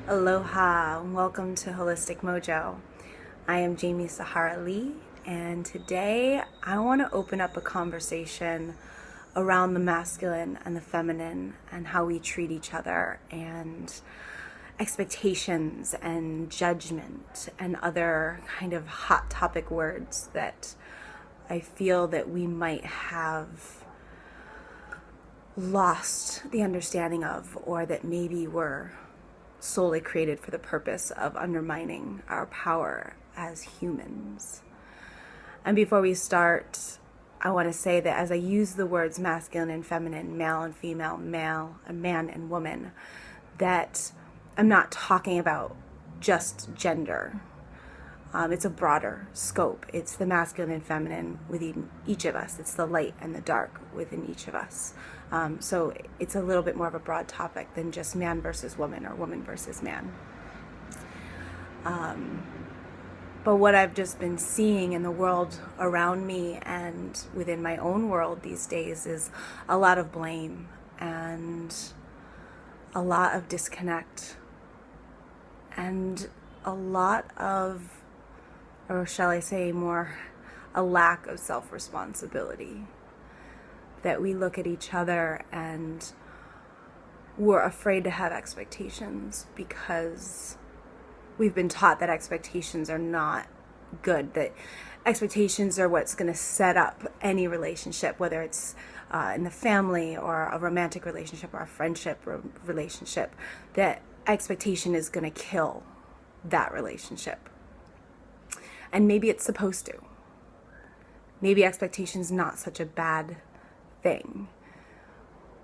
Aloha, welcome to Holistic Mojo. I am Jamie Sahara Lee, and today I want to open up a conversation around the masculine and the feminine and how we treat each other and expectations and judgment and other kind of hot topic words that I feel that we might have lost the understanding of, or that maybe were solely created for the purpose of undermining our power as humans. And before we start, I want to say that as I use the words masculine and feminine, male and female, male and man and woman, that I'm not talking about just gender. It's a broader scope. It's the masculine and feminine within each of us. It's the light and the dark within each of us. So it's a little bit more of a broad topic than just man versus woman or woman versus man. But what I've just been seeing in the world around me and within my own world these days is a lot of blame and a lot of disconnect and a lot of, or shall I say more, a lack of self-responsibility. That we look at each other and we're afraid to have expectations because we've been taught that expectations are not good, that expectations are what's going to set up any relationship, whether it's in the family or a romantic relationship or a friendship relationship, that expectation is going to kill that relationship. And maybe it's supposed to. Maybe expectation's not such a bad thing.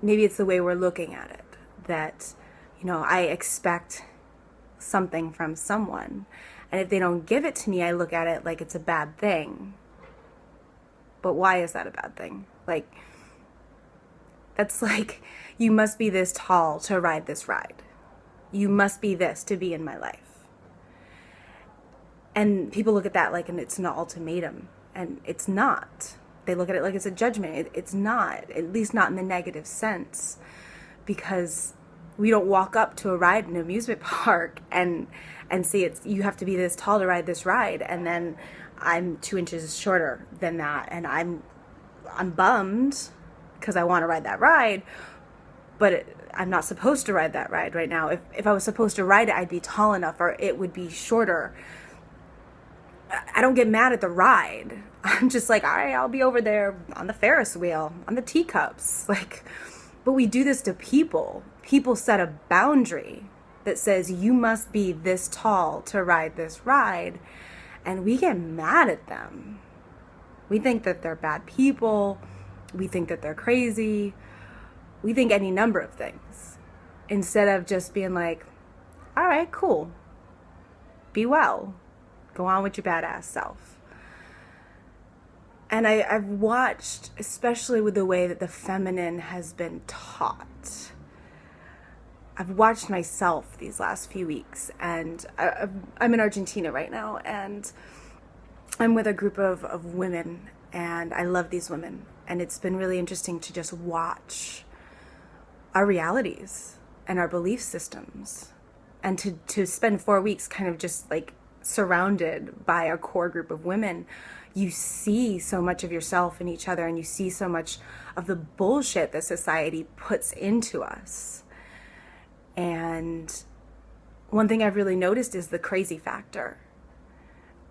Maybe it's the way we're looking at it, that, I expect something from someone, and if they don't give it to me, I look at it like it's a bad thing. But why is that a bad thing? That's like, you must be this tall to ride this ride. You must be this to be in my life. And people look at that like it's an ultimatum, and it's not. They look at it like it's a judgment. It's not, at least not in the negative sense, because we don't walk up to a ride in an amusement park and say you have to be this tall to ride this ride, and then I'm 2 inches shorter than that, and I'm bummed because I want to ride that ride, but I'm not supposed to ride that ride right now. If I was supposed to ride it, I'd be tall enough, or it would be shorter. I don't get mad at the ride. I'm just like, all right, I'll be over there on the Ferris wheel, on the teacups. But we do this to people. People set a boundary that says you must be this tall to ride this ride, and we get mad at them. We think that they're bad people. We think that they're crazy. We think any number of things, instead of just being like, all right, cool. Be well. Go on with your badass self. And I've watched, especially with the way that the feminine has been taught, I've watched myself these last few weeks, and I'm in Argentina right now, and I'm with a group of women, and I love these women, and it's been really interesting to just watch our realities and our belief systems, and to spend 4 weeks kind of just like surrounded by a core group of women. You see so much of yourself in each other, and you see so much of the bullshit that society puts into us. And one thing I've really noticed is the crazy factor.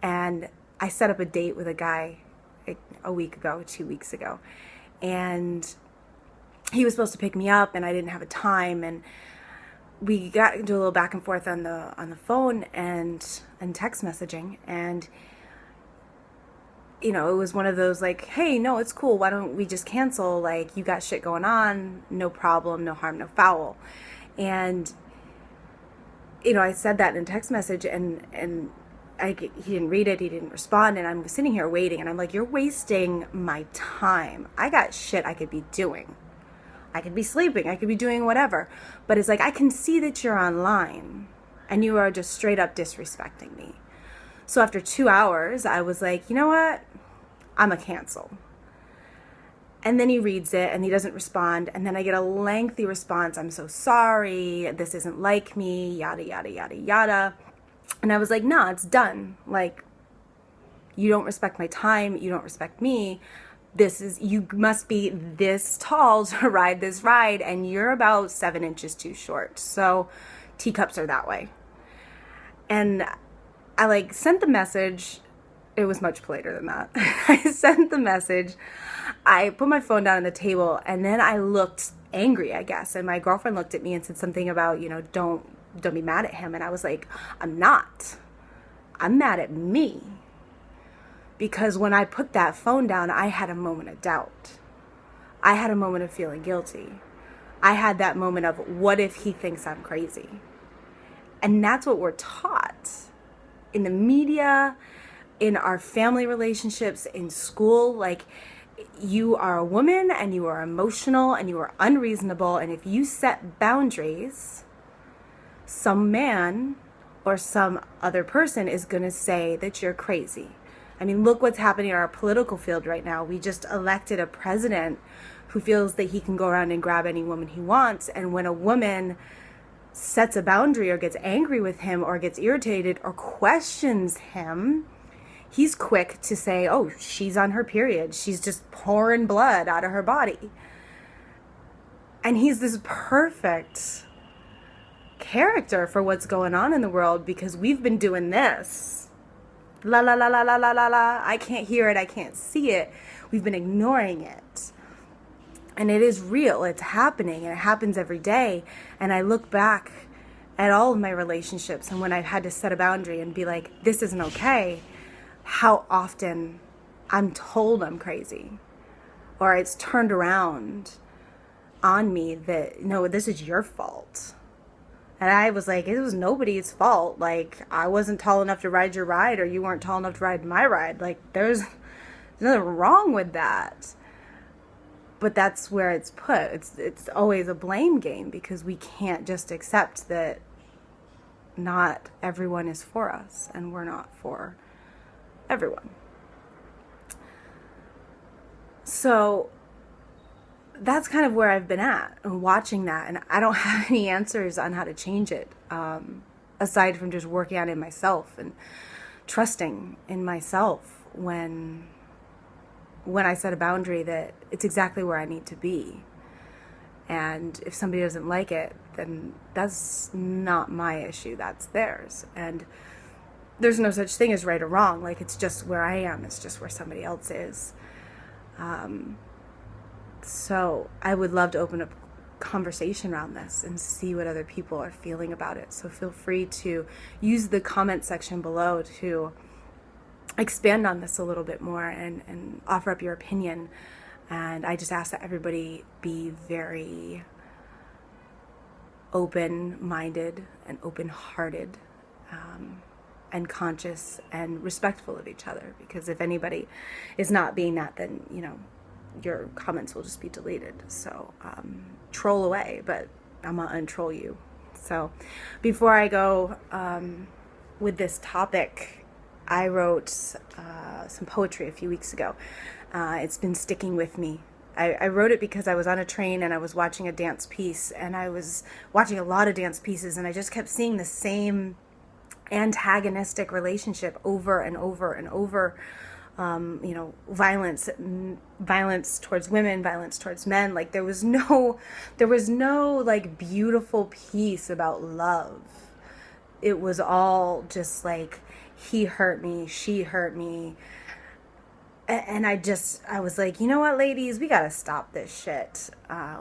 And I set up a date with a guy a week ago, 2 weeks ago, and he was supposed to pick me up, and I didn't have a time, and we got into a little back and forth on the phone and text messaging, and it was one of those like, hey, no, it's cool, why don't we just cancel, like, you got shit going on, no problem, no harm, no foul. And I said that in a text message, and he didn't read it, he didn't respond, and I'm sitting here waiting, and I'm like, you're wasting my time. I got shit I could be doing. I could be sleeping, I could be doing whatever. But it's like, I can see that you're online and you are just straight up disrespecting me. So after 2 hours, I was like, you know what? I'm a cancel. And then he reads it and he doesn't respond. And then I get a lengthy response. I'm so sorry. This isn't like me, yada, yada, yada, yada. And I was like, nah, it's done. Like, you don't respect my time. You don't respect me. You must be this tall to ride this ride. And you're about 7 inches too short. So teacups are that way. And I sent the message. It was much politer than that. I sent the message. I put my phone down on the table, and then I looked angry, I guess. And my girlfriend looked at me and said something about, don't be mad at him. And I was like, I'm not. I'm mad at me. Because when I put that phone down, I had a moment of doubt. I had a moment of feeling guilty. I had that moment of, what if he thinks I'm crazy? And that's what we're taught in the media, in our family relationships, in school. Like, you are a woman and you are emotional and you are unreasonable. And if you set boundaries, some man or some other person is going to say that you're crazy. I mean, look what's happening in our political field right now. We just elected a president who feels that he can go around and grab any woman he wants. And when a woman sets a boundary or gets angry with him or gets irritated or questions him, he's quick to say, oh, she's on her period. She's just pouring blood out of her body. And he's this perfect character for what's going on in the world, because we've been doing this. La, la, la, la, la, la, la, la. I can't hear it. I can't see it. We've been ignoring it. And it is real. It's happening. And it happens every day. And I look back at all of my relationships, and when I've had to set a boundary and be like, this isn't okay, how often I'm told I'm crazy, or it's turned around on me that, no, this is your fault. And I was like, it was nobody's fault. Like, I wasn't tall enough to ride your ride, or you weren't tall enough to ride my ride. Like, there's nothing wrong with that. But that's where it's put. It's always a blame game, because we can't just accept that not everyone is for us, and we're not for everyone. So that's kind of where I've been at, and watching that, and I don't have any answers on how to change it, aside from just working on it myself and trusting in myself when I set a boundary that it's exactly where I need to be. And if somebody doesn't like it, then that's not my issue, that's theirs. And there's no such thing as right or wrong. Like, it's just where I am. It's just where somebody else is. So I would love to open up conversation around this and see what other people are feeling about it. So feel free to use the comment section below to expand on this a little bit more and offer up your opinion. And I just ask that everybody be very open-minded and open-hearted, and conscious and respectful of each other. Because if anybody is not being that, then, your comments will just be deleted. So troll away, but I'm gonna untroll you. So before I go with this topic, I wrote some poetry a few weeks ago. It's been sticking with me. I wrote it because I was on a train and I was watching a dance piece, and I was watching a lot of dance pieces, and I just kept seeing the same antagonistic relationship over and over and over. Violence towards women, violence towards men. Like, there was no like beautiful piece about love. It was all just like, he hurt me, she hurt me. And I was like, you know what, ladies, we gotta stop this shit.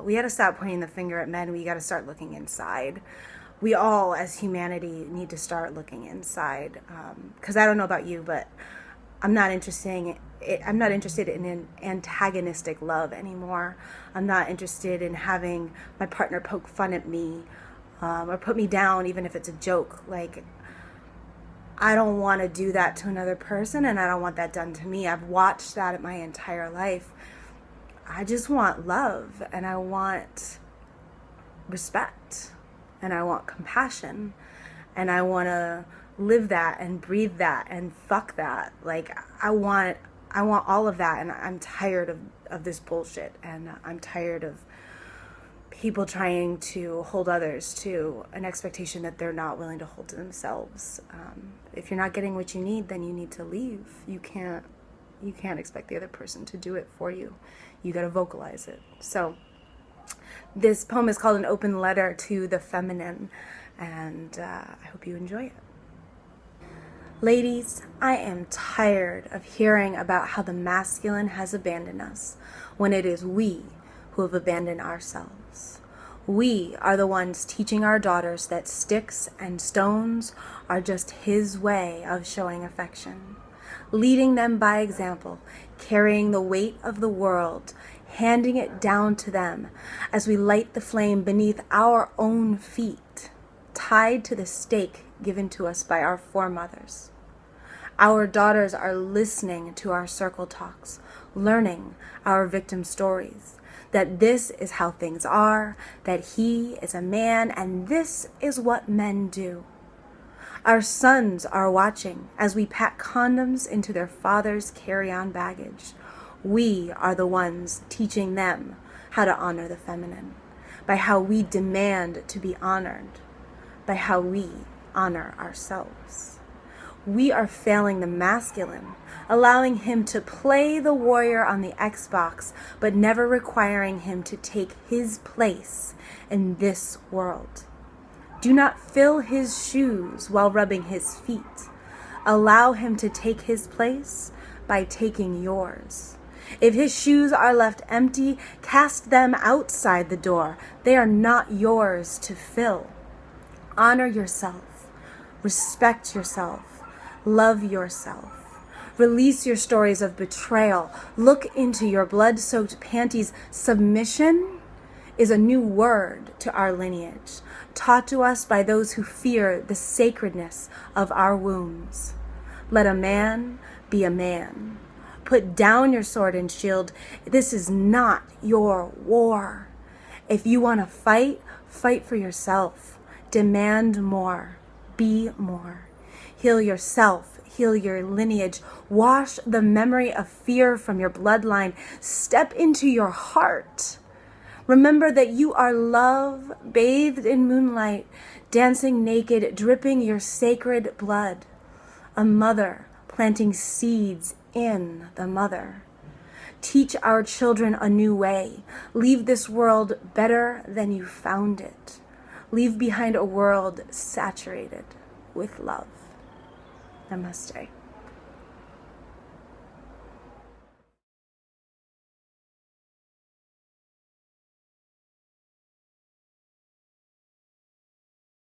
We gotta stop pointing the finger at men. We gotta start looking inside. We all, as humanity, need to start looking inside. Because I don't know about you, but I'm not interested in an antagonistic love anymore. I'm not interested in having my partner poke fun at me, or put me down, even if it's a joke. Like, I don't want to do that to another person, and I don't want that done to me. I've watched that my entire life. I just want love, and I want respect, and I want compassion, and I want to live that and breathe that and fuck that. Like, I want I want all of that, and I'm tired of this bullshit, and I'm tired of people trying to hold others to an expectation that they're not willing to hold to themselves. If you're not getting what you need, then you need to leave. You can't expect the other person to do it for you. You got to vocalize it. So this poem is called An Open Letter to the Feminine, and I hope you enjoy it. Ladies, I am tired of hearing about how the masculine has abandoned us when it is we who have abandoned ourselves. We are the ones teaching our daughters that sticks and stones are just his way of showing affection, leading them by example, carrying the weight of the world, handing it down to them as we light the flame beneath our own feet, tied to the stake given to us by our foremothers. Our daughters are listening to our circle talks, learning our victim stories, that this is how things are, that he is a man, and this is what men do. Our sons are watching as we pack condoms into their father's carry-on baggage. We are the ones teaching them how to honor the feminine, by how we demand to be honored, by how we honor ourselves. We are failing the masculine, allowing him to play the warrior on the Xbox, but never requiring him to take his place in this world. Do not fill his shoes while rubbing his feet. Allow him to take his place by taking yours. If his shoes are left empty, cast them outside the door. They are not yours to fill. Honor yourself. Respect yourself. Love yourself. Release your stories of betrayal. Look into your blood-soaked panties. Submission is a new word to our lineage, taught to us by those who fear the sacredness of our wombs. Let a man be a man. Put down your sword and shield. This is not your war. If you want to fight, fight for yourself. Demand more. Be more. Heal yourself. Heal your lineage. Wash the memory of fear from your bloodline. Step into your heart. Remember that you are love, bathed in moonlight, dancing naked, dripping your sacred blood. A mother planting seeds in the mother. Teach our children a new way. Leave this world better than you found it. Leave behind a world saturated with love. Namaste.